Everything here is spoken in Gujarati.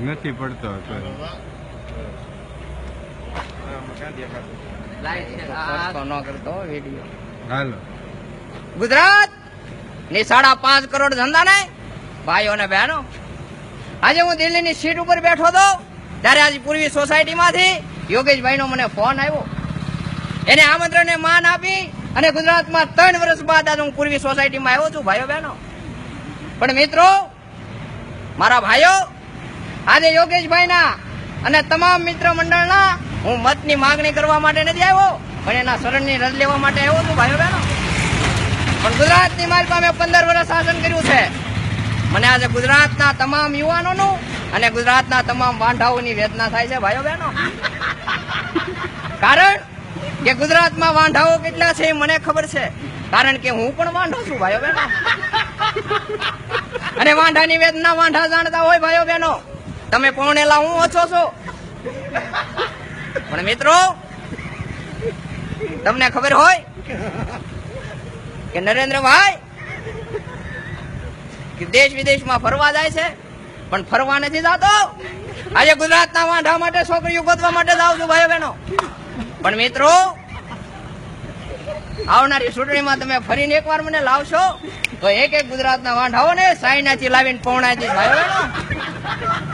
નથી પડતો હાલો ગુજરાત ની 5.5 કરોડ ધંધા ને ભાઈઓ ને બહેનો, આજે હું દિલ્હીની સીટ ઉપર બેઠો હતો ત્યારે આજે પૂર્વી સોસાયટી માંથી યોગેશભાઈ નો મને ફોન આવ્યો. એને આમંત્રણ ને માન આપી અને ગુજરાતમાં 3 વર્ષ બાદ આજે હું પૂર્વી સોસાયટીમાં આવ્યો છું ભાઈઓ બહેનો. પણ મિત્રો, મારા ભાઈઓ, આજે યોગેશભાઈ ના અને તમામ મિત્ર મંડળના હું મતની માંગણી કરવા માટે નથી આવ્યો, પણ એના શરણની રજ લેવા માટે આવ્યો છું ભાઈઓ બહેનો. પણ ગુજરાતની માલપા મેં 15 વર્ષ શાસન કર્યું છે. મને આજે ગુજરાતના તમામ યુવાનોનું અને ગુજરાતના તમામ વાંઢાઓની વેદના થાય છે ભાઈઓ બહેનો. કારણ કે ગુજરાતમાં વાંઢાઓ કેટલા છે એ મને ખબર છે, કારણ કે હું પણ વાંઢો છું ભાઈઓ બહેનો. અને વાંઢાની વેદના વાંઢા જાણતા હોય ભાઈઓ બહેનો. તમે પૌણેલા, હું ઓછો છો. પણ મિત્રો, તમને ખબર હોય કે નરેન્દ્રભાઈ કે દેશ વિદેશમાં ફરવા જાય છે, પણ ફરવા નથી જતો. આજે ગુજરાતના વાંઢા માટે છોકરીઓ ગોતવા માટે જાઉં છું ભાઈઓ બહેનો. પણ મિત્રો, આવનારી ચૂંટણીમાં તમે ફરીને એકવાર મને લાવશો તો એક ગુજરાતના વાંઢાઓને સાયનાથી લાવીને પૌણાથી ભાઈઓ બહેનો